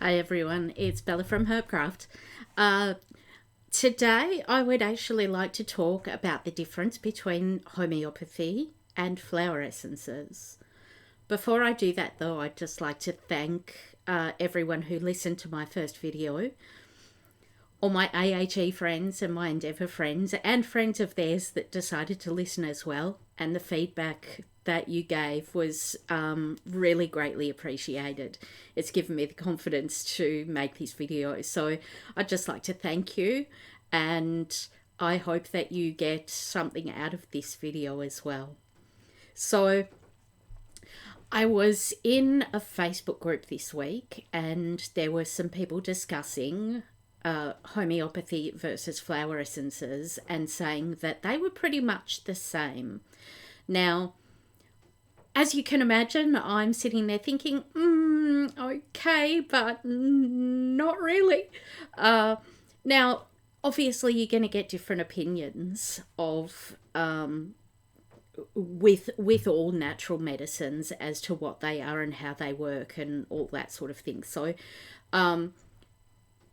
Hi everyone, it's Bella from Herbcraft. Today I would actually like to talk about the difference between homeopathy and flower essences. Before I do that though, I'd just like to thank everyone who listened to my first video, all my AHE friends and my Endeavour friends and friends of theirs that decided to listen as well, and the feedback that you gave was really greatly appreciated. It's given me the confidence to make these videos. So I'd just like to thank you, and I hope that you get something out of this video as well. So I was in a Facebook group this week and there were some people discussing homeopathy versus flower essences and saying that they were pretty much the same. Now, as you can imagine, I'm sitting there thinking, okay, but not really. Now, obviously, you're going to get different opinions of with all natural medicines as to what they are and how they work and all that sort of thing. So,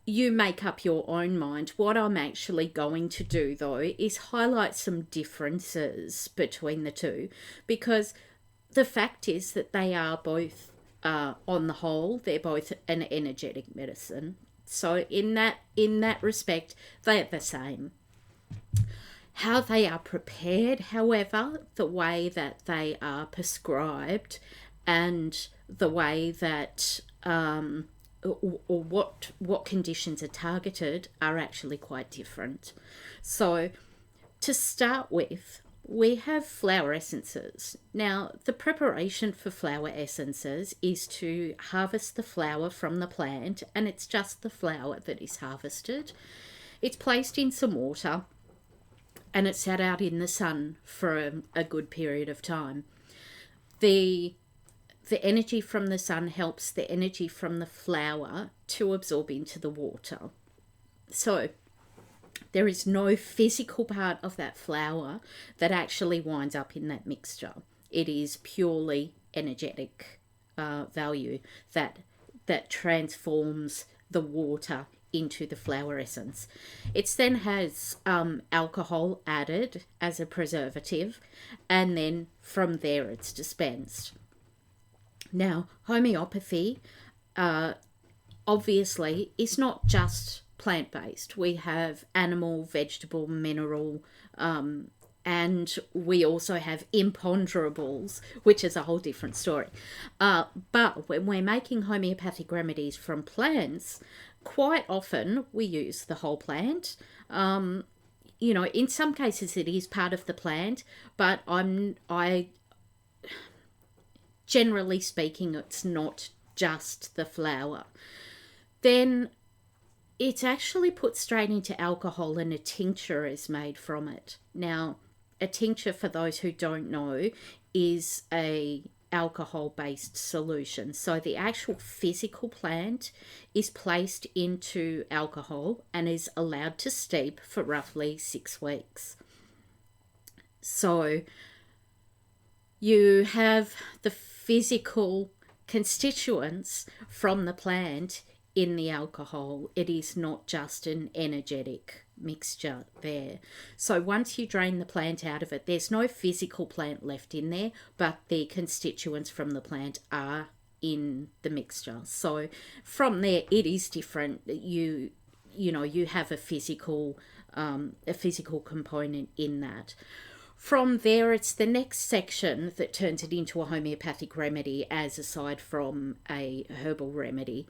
you make up your own mind. What I'm actually going to do, though, is highlight some differences between the two, because the fact is that they are both, on the whole, they're both an energetic medicine. So in that respect, they are the same. How they are prepared, however, the way that they are prescribed, and the way that or what conditions are targeted are actually quite different. So to start with, we have flower essences. Now, the preparation for flower essences is to harvest the flower from the plant, and it's just the flower that is harvested. It's placed in some water and it's sat out in the sun for a good period of time. The energy from the sun helps the energy from the flower to absorb into the water. So there is no physical part of that flower that actually winds up in that mixture. It is purely energetic value that transforms the water into the flower essence. It then has alcohol added as a preservative, and then from there it's dispensed. Now, homeopathy obviously is not just plant-based. We have animal, vegetable, mineral, and we also have imponderables, which is a whole different story. But when we're making homeopathic remedies from plants, quite often we use the whole plant. In some cases it is part of the plant, but generally speaking, it's not just the flower. Then it's actually put straight into alcohol and a tincture is made from it. Now, a tincture, for those who don't know, is a alcohol-based solution. So the actual physical plant is placed into alcohol and is allowed to steep for roughly 6 weeks. So you have the physical constituents from the plant in the alcohol. It is not just an energetic mixture there. So once you drain the plant out of it, there's no physical plant left in there, but the constituents from the plant are in the mixture. So from there, it is different. You have a physical component in that. From there, it's the next section that turns it into a homeopathic remedy, as aside from a herbal remedy.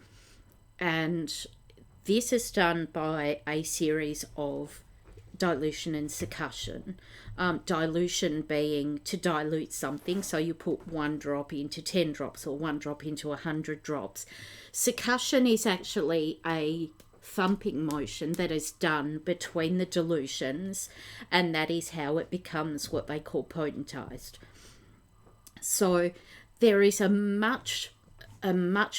And this is done by a series of dilution and succussion. Dilution being to dilute something, so you put 1 drop into 10 drops or 1 drop into 100 drops. Succussion is actually a thumping motion that is done between the dilutions, and that is how it becomes what they call potentized. So there is a much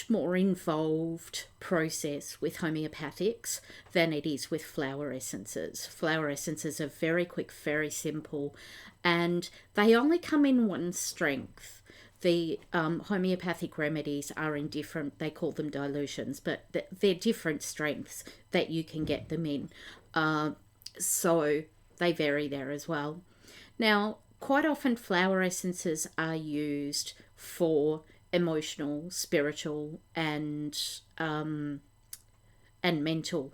more involved process with homeopathics than it is with flower essences. Flower essences are very quick, very simple, and they only come in one strength. the homeopathic remedies are in different, they call them dilutions, but they're different strengths that you can get them in. So they vary there as well. Now, quite often flower essences are used for emotional, spiritual, and mental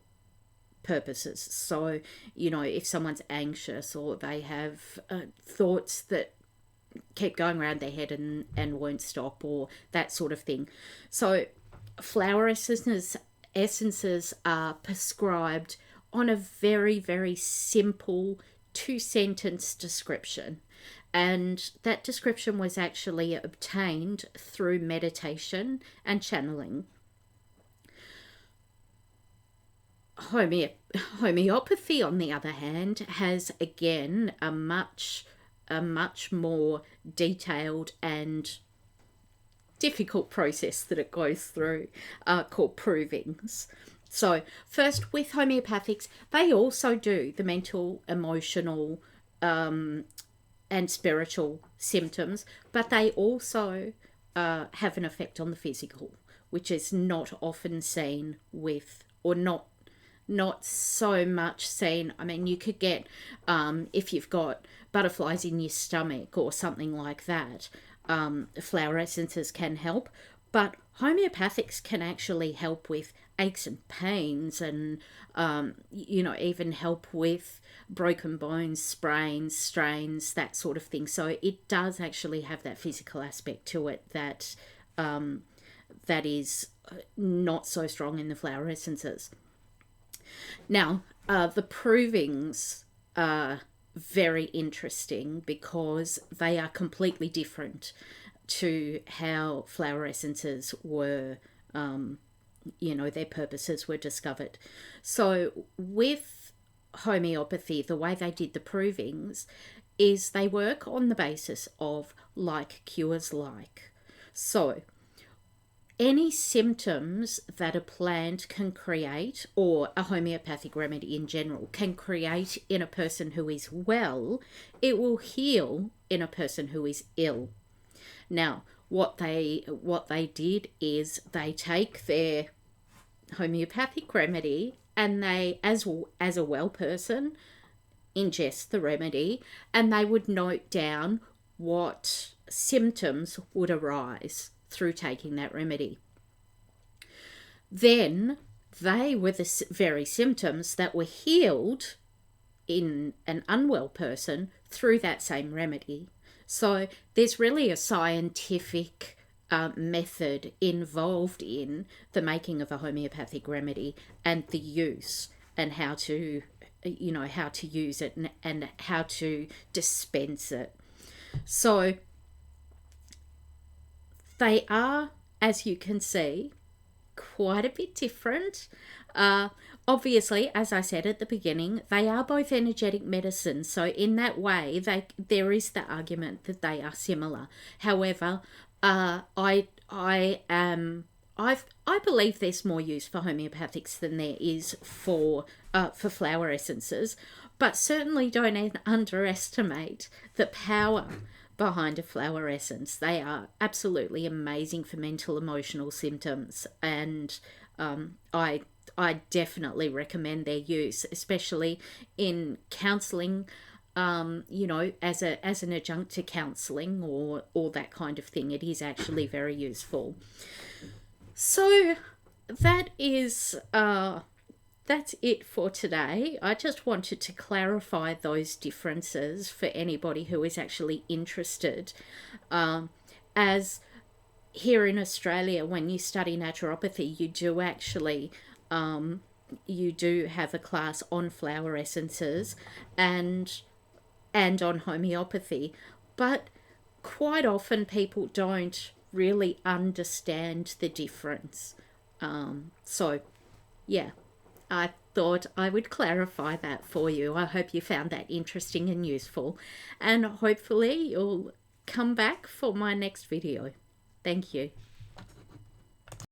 purposes. So, if someone's anxious or they have thoughts that keep going around their head and won't stop, or that sort of thing. So, flower essences are prescribed on a very, very simple 2-sentence description. And that description was actually obtained through meditation and channeling. Homeopathy, on the other hand, has again a much more detailed and difficult process that it goes through, called provings. So first, with homeopathics, they also do the mental, emotional, and spiritual symptoms, but they also have an effect on the physical, which is not often seen with, or not so much seen. I mean, you could get, if you've got butterflies in your stomach or something like that, flower essences can help, but homeopathics can actually help with aches and pains, and even help with broken bones, sprains, strains, that sort of thing. So it does actually have that physical aspect to it that that is not so strong in the flower essences. Now, the provings are very interesting because they are completely different to how flower essences were, their purposes were discovered. So with homeopathy, the way they did the provings is they work on the basis of like cures like. So any symptoms that a plant can create, or a homeopathic remedy in general, can create in a person who is well, it will heal in a person who is ill. Now, what they did is they take their homeopathic remedy and they, as a well person, ingest the remedy, and they would note down what symptoms would arise through taking that remedy. Then they were the very symptoms that were healed in an unwell person through that same remedy. So there's really a scientific method involved in the making of a homeopathic remedy, and the use, and how to use it, and how to dispense it. So they are, as you can see, quite a bit different. Obviously, as I said at the beginning, they are both energetic medicines. So in that way, there is the argument that they are similar. However, I believe there's more use for homeopathics than there is for flower essences. But certainly don't underestimate the power behind a flower essence. They are absolutely amazing for mental, emotional symptoms, and I definitely recommend their use, especially in counselling, as an adjunct to counselling or that kind of thing. It is actually very useful. So that is that's it for today. I just wanted to clarify those differences for anybody who is actually interested. As here in Australia, when you study naturopathy, you do actually you do have a class on flower essences and on homeopathy, but quite often people don't really understand the difference. So yeah, I thought I would clarify that for you. I hope you found that interesting and useful, and hopefully you'll come back for my next video. Thank you.